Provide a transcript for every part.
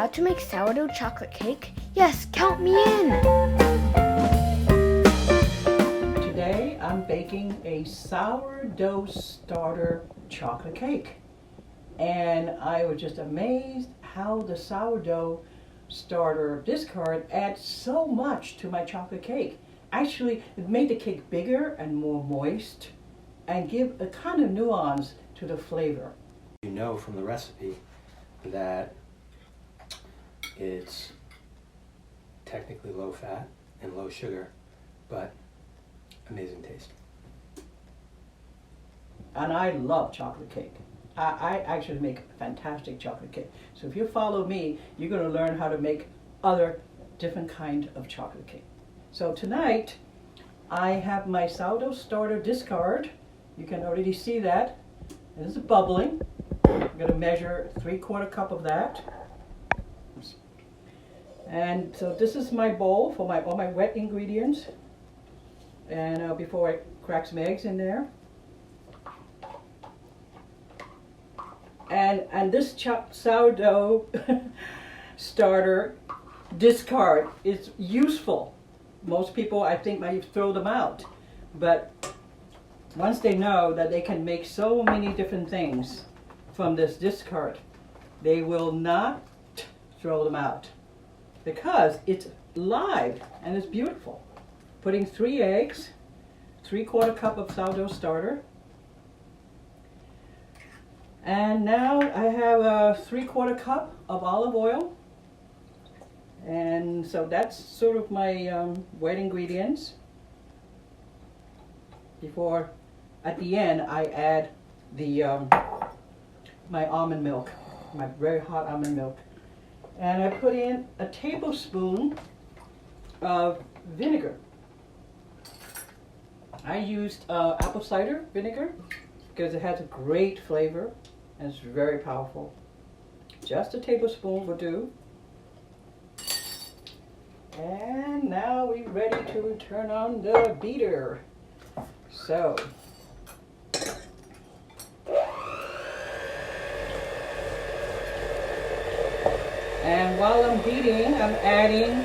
how to make sourdough chocolate cake? Yes, count me in! Today I'm baking a sourdough starter chocolate cake. And I was just amazed how the sourdough starter discard adds so much to my chocolate cake. Actually, it made the cake bigger and more moist and give a kind of nuance to the flavor. You know from the recipe that it's technically low fat and low sugar, but amazing taste. And I love chocolate cake. I actually make a fantastic chocolate cake. So if you follow me, you're going to learn how to make other different kind of chocolate cake. So tonight, I have my sourdough starter discard. You can already see that. It is bubbling. I'm going to measure 3/4 cup of that. And so this is my bowl for all my wet ingredients. And before I crack some eggs in there. And this sourdough starter discard is useful. Most people, I think, might throw them out. But once they know that they can make so many different things from this discard, they will not throw them out because it's live and it's beautiful. Putting 3 eggs, 3/4 cup of sourdough starter. And now I have a 3/4 cup of olive oil. And so that's sort of my wet ingredients. Before, at the end, I add the my almond milk, my very hot almond milk. And I put in a tablespoon of vinegar. I used apple cider vinegar because it has a great flavor and it's very powerful. Just a tablespoon will do. And now we're ready to turn on the beater. So, and while I'm beating, I'm adding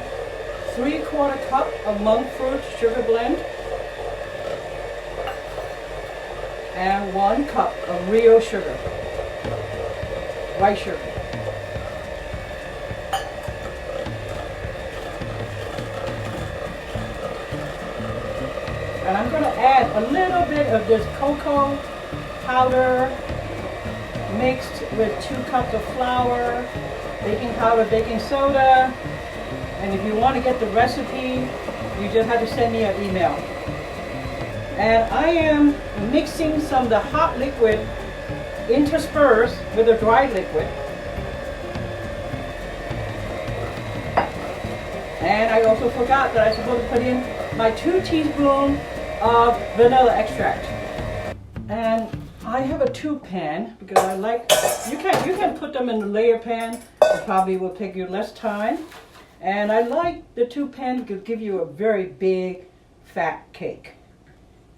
3/4 cup of monk fruit sugar blend and 1 cup of real sugar, white sugar. And I'm going to add a little bit of this cocoa powder mixed with 2 cups of flour, baking powder, baking soda. And if you want to get the recipe, you just have to send me an email. And I am mixing some of the hot liquid interspersed with the dry liquid. And I also forgot that I'm supposed to put in my 2 teaspoons of vanilla extract. And I have a tube pan because I like, you can put them in the layer pan. It probably will take you less time. And I like the tube pan because it gives you a very big fat cake.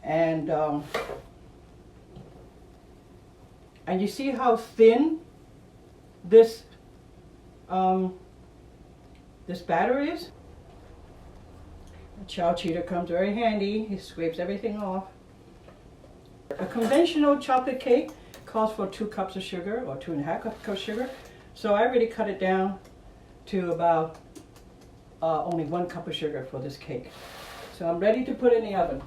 And you see how thin this this batter is? The chow cheater comes very handy. It scrapes everything off. A conventional chocolate cake calls for 2 cups of sugar or 2.5 cups of sugar. So I already cut it down to about only 1 cup of sugar for this cake. So I'm ready to put it in the oven.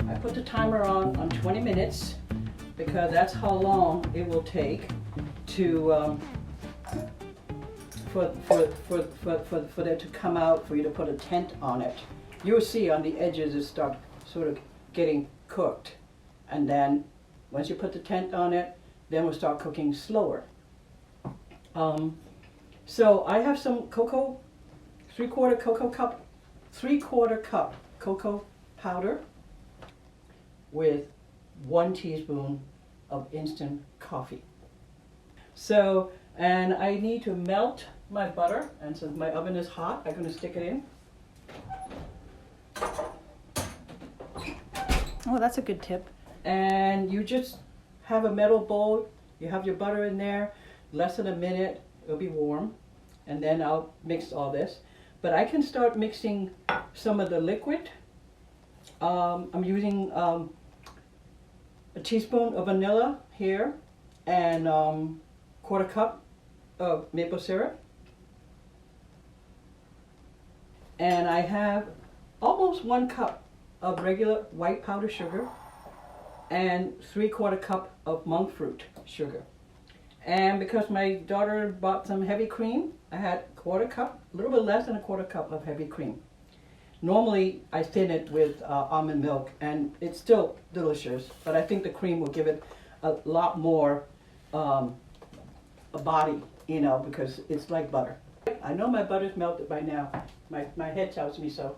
I put the timer on 20 minutes because that's how long it will take to for that to come out, for you to put a tent on it. You'll see on the edges it start sort of getting cooked, and then once you put the tent on it, then we'll start cooking slower. So I have some cocoa, 3/4 cup cocoa powder with 1 teaspoon of instant coffee. So, and I need to melt my butter, and since my oven is hot, I'm going to stick it in. Oh, that's a good tip. And you just have a metal bowl. You have your butter in there, less than a minute. It'll be warm, and then I'll mix all this. But I can start mixing some of the liquid. I'm using a teaspoon of vanilla here, and quarter cup of maple syrup. And I have almost 1 cup of regular white powdered sugar and 3/4 cup of monk fruit sugar. And because my daughter bought some heavy cream, I had 1/4 cup, a little bit less than 1/4 cup of heavy cream. Normally I thin it with almond milk, and it's still delicious, but I think the cream will give it a lot more a body, you know, because it's like butter. I know my butter's melted by now. My head tells me so.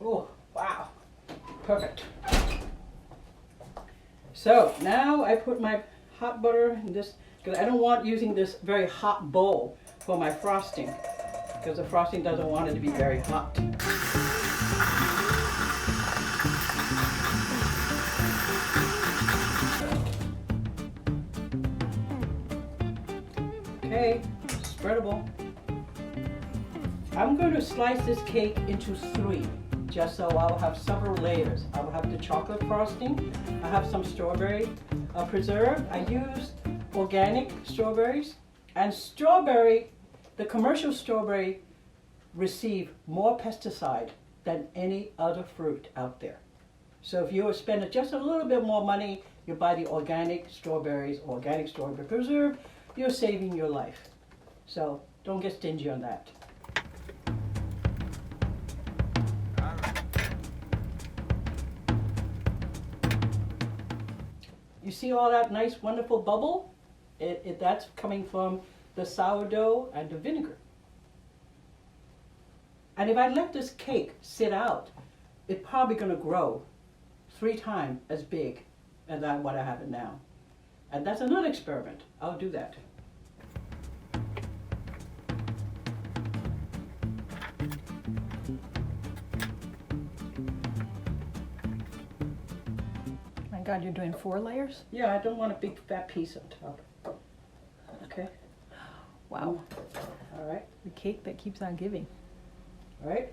Oh, wow. Perfect. So now I put my hot butter in this, because I don't want using this very hot bowl for my frosting, because the frosting doesn't want it to be very hot. Okay, spreadable. I'm going to slice this cake into 3, just so I'll have several layers. I'll have the chocolate frosting. I have some strawberry preserve. I used organic strawberries, and strawberry, the commercial strawberry, receive more pesticide than any other fruit out there. So if you spend just a little bit more money, you buy the organic strawberries, organic strawberry preserve, you're saving your life. So don't get stingy on that. You see all that nice, wonderful bubble? That's coming from the sourdough and the vinegar. And if I let this cake sit out, it's probably going to grow 3 times as big as what I have it now. And that's another experiment. I'll do that. My God, you're doing 4 layers? Yeah, I don't want a big fat piece on top. Okay. Wow. All right. The cake that keeps on giving. All right.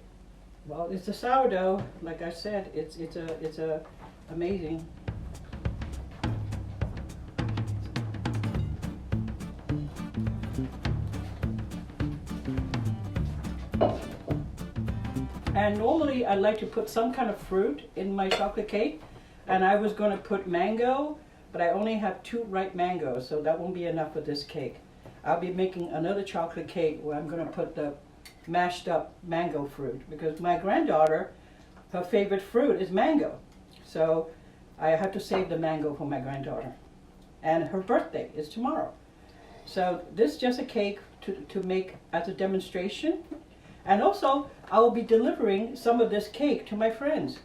Well, it's a sourdough. Like I said, it's a amazing. And normally I like to put some kind of fruit in my chocolate cake, and I was going to put mango, but I only have 2 ripe mangoes, so that won't be enough for this cake. I'll be making another chocolate cake where I'm going to put the mashed up mango fruit, because my granddaughter, her favorite fruit is mango. So I have to save the mango for my granddaughter. And her birthday is tomorrow. So this is just a cake to make as a demonstration. And also, I will be delivering some of this cake to my friends.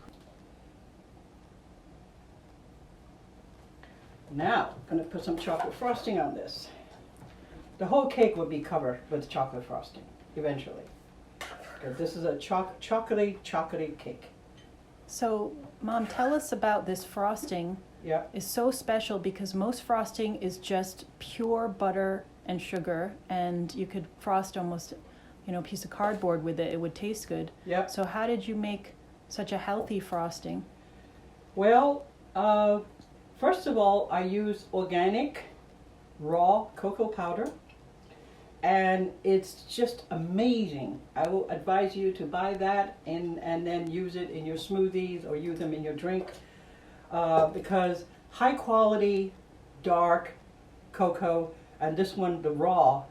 Now, I'm going to put some chocolate frosting on this. The whole cake will be covered with chocolate frosting, eventually. Because this is a chocolatey cake. So, Mom, tell us about this frosting. Yeah. It's so special because most frosting is just pure butter and sugar, and you could frost almost, a piece of cardboard with it. It would taste good. Yeah. So how did you make such a healthy frosting? Well, first of all, I use organic raw cocoa powder, and it's just amazing. I will advise you to buy that and then use it in your smoothies or use them in your drink, because high quality dark cocoa, and this one, the raw,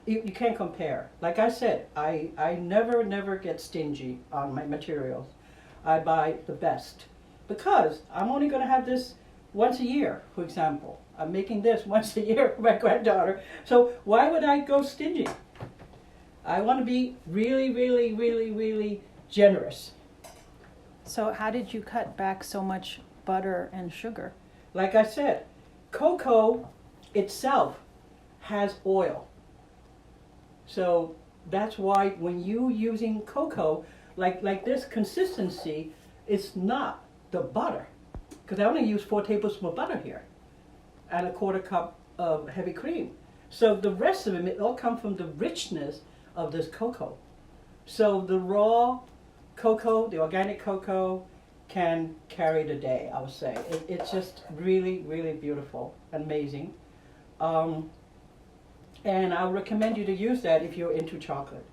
you can't compare. Like I said, I never get stingy on my materials. I buy the best, because I'm only going to have this once a year, for example. I'm making this once a year for my granddaughter. So why would I go stingy? I want to be really, really, really, really generous. So how did you cut back so much butter and sugar? Like I said, cocoa itself has oil. So that's why when you using cocoa, like this consistency, it's not the butter, because I only use 4 tablespoons of butter here, and a 1/4 cup of heavy cream. So the rest of it all come from the richness of this cocoa. So the raw cocoa, the organic cocoa, can carry the day, I would say. It's just really, really beautiful, amazing. And I would recommend you to use that if you're into chocolate.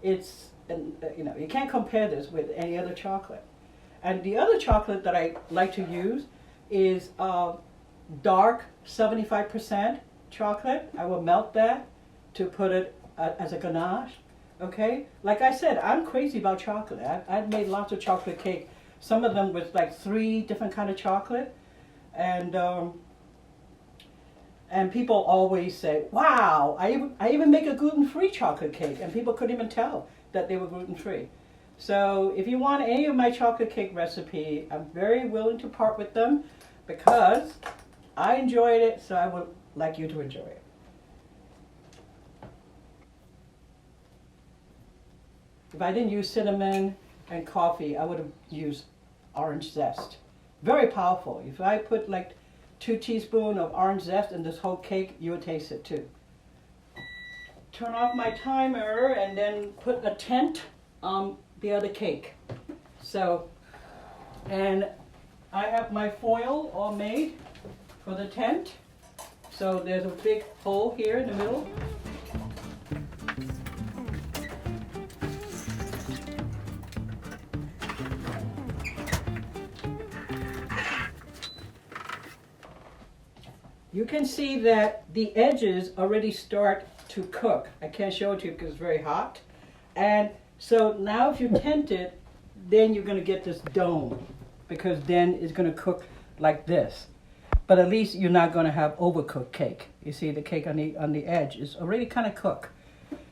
It's, you know, you can't compare this with any other chocolate. And the other chocolate that I like to use is dark 75% chocolate. I will melt that to put it as a ganache. Okay, like I said, I'm crazy about chocolate. I've made lots of chocolate cake. Some of them with like 3 different kind of chocolate, and people always say, "Wow, I even make a gluten-free chocolate cake," and people couldn't even tell that they were gluten-free. So if you want any of my chocolate cake recipe, I'm very willing to part with them because I enjoyed it, so I would like you to enjoy it. If I didn't use cinnamon and coffee, I would have used orange zest. Very powerful. If I put like 2 teaspoons of orange zest in this whole cake, you would taste it too. Turn off my timer and then put a tent on the other cake. So, and I have my foil all made for the tent. So there's a big hole here in the middle. You can see that the edges already start to cook. I can't show it to you because it's very hot. And so now if you tent it, then you're going to get this dome, because then it's going to cook like this. But at least you're not going to have overcooked cake. You see the cake on the edge is already kind of cooked.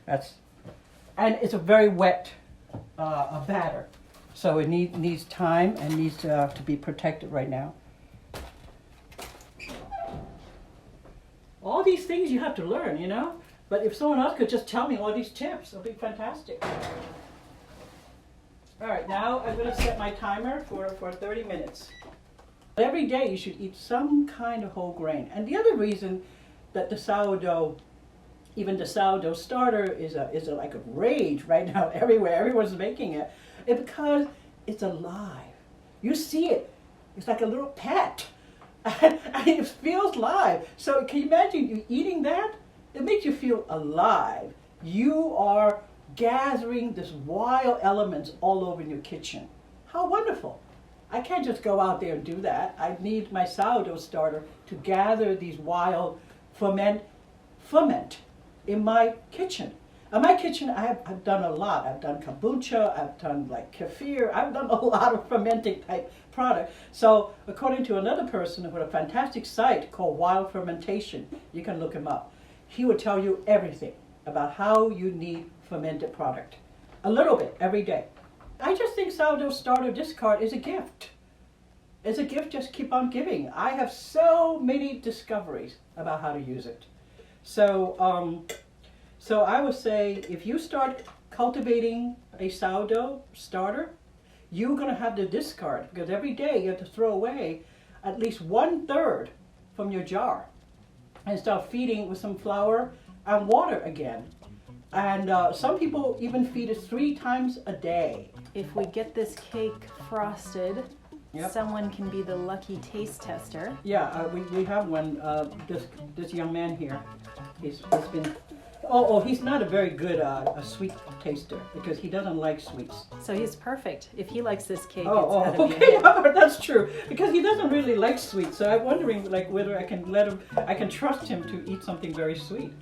And it's a very wet batter. So it needs time and needs to be protected right now. All these things you have to learn, you know? But if someone else could just tell me all these tips, it'll be fantastic. All right, now I'm going to set my timer for 30 minutes. Every day you should eat some kind of whole grain. And the other reason that the sourdough, even the sourdough starter, is like a rage right now everywhere. Everyone's making it. It's because it's alive. You see it. It's like a little pet. And it feels live. So can you imagine you eating that? It makes you feel alive. You are gathering this wild elements all over in your kitchen. How wonderful. I can't just go out there and do that. I need my sourdough starter to gather these wild ferment in my kitchen. In my kitchen, I've done a lot. I've done kombucha, I've done like kefir, I've done a lot of fermenting type product. So according to another person with a fantastic site called Wild Fermentation, you can look him up. He will tell you everything about how you need fermented product. A little bit every day. I just think sourdough starter discard is a gift. It's a gift, just keep on giving. I have so many discoveries about how to use it. So, so I would say if you start cultivating a sourdough starter, you're going to have to discard, because every day you have to throw away at least 1/3 from your jar and start feeding with some flour and water again. And some people even feed it 3 times a day. If we get this cake frosted, Yep. someone can be the lucky taste tester. Yeah, we have one. This young man here, he's been. He's not a very good a sweet taster because he doesn't like sweets. So he's perfect. If he likes this cake, Oh, it's gotta be okay, him. that's true. Because he doesn't really like sweets, so I'm wondering like whether I can trust him to eat something very sweet.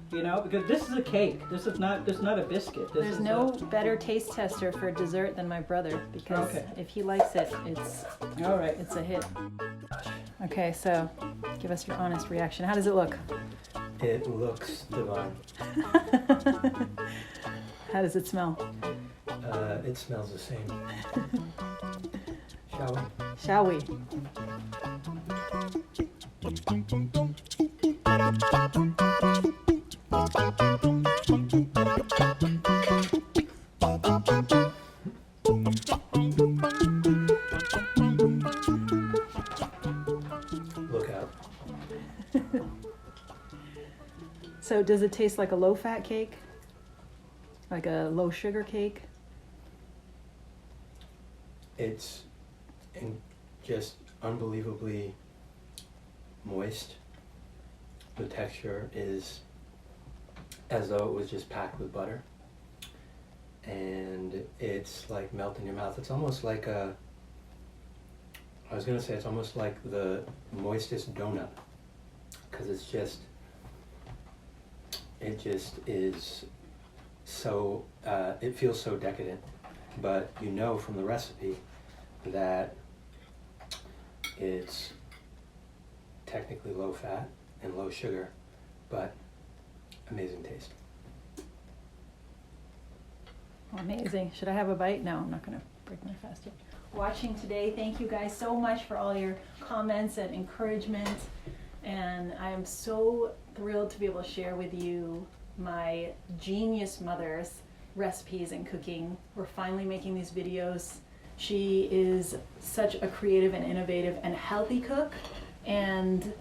You know, because this is a cake. This is not a biscuit. There's no better taste tester for dessert than my brother, because Okay. if he likes it, it's All right. a hit. Okay, so give us your honest reaction. How does it look? It looks divine. How does it smell? It smells the same. Shall we? Shall we? So does it taste like a low-fat cake? Like a low-sugar cake? It's just unbelievably moist. The texture is as though it was just packed with butter. And it's like melt in your mouth. It's almost like I was gonna say it's almost like the Moistest donut, because it just is so, it feels so decadent, but you know from the recipe that it's technically low fat and low sugar, but amazing taste. Amazing. Should I have a bite? No, I'm not going to break my fast yet. Watching today, thank you guys so much for all your comments and encouragement. And I am so thrilled to be able to share with you my genius mother's recipes and cooking. We're finally making these videos. She is such a creative and innovative and healthy cook. And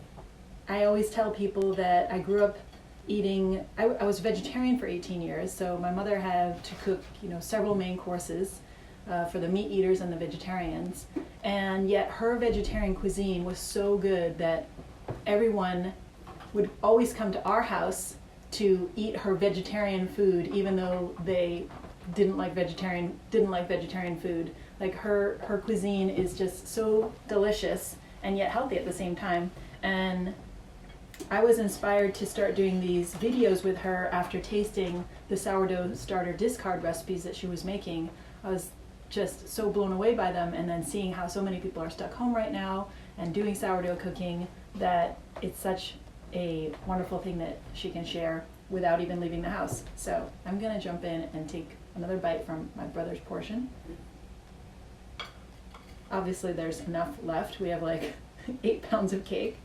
I always tell people that I grew up eating, I was vegetarian for 18 years, so my mother had to cook, several main courses for the meat eaters and the vegetarians, and yet her vegetarian cuisine was so good that everyone would always come to our house to eat her vegetarian food, even though they didn't like vegetarian food. Like her cuisine is just so delicious and yet healthy at the same time. And I was inspired to start doing these videos with her after tasting the sourdough starter discard recipes that she was making. I was just so blown away by them, and then seeing how so many people are stuck home right now and doing sourdough cooking, that it's such a wonderful thing that she can share without even leaving the house. So I'm gonna jump in and take another bite from my brother's portion. Obviously there's enough left. We have like 8 pounds of cake.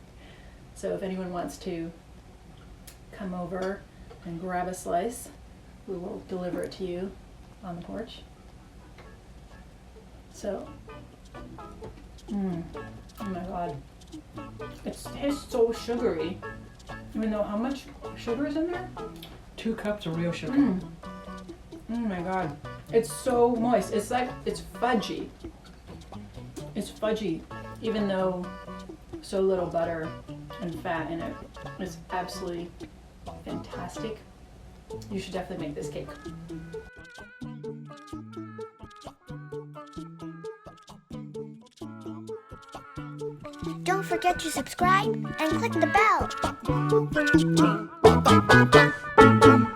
So if anyone wants to come over and grab a slice, we will deliver it to you on the porch. So, oh my God, it tastes so sugary. Even though how much sugar is in there? 2 cups of real sugar. Oh my God, it's so moist. It's like, it's fudgy. It's fudgy, even though so little butter and fat in it. It's absolutely fantastic. You should definitely make this cake. Don't forget to subscribe and click the bell.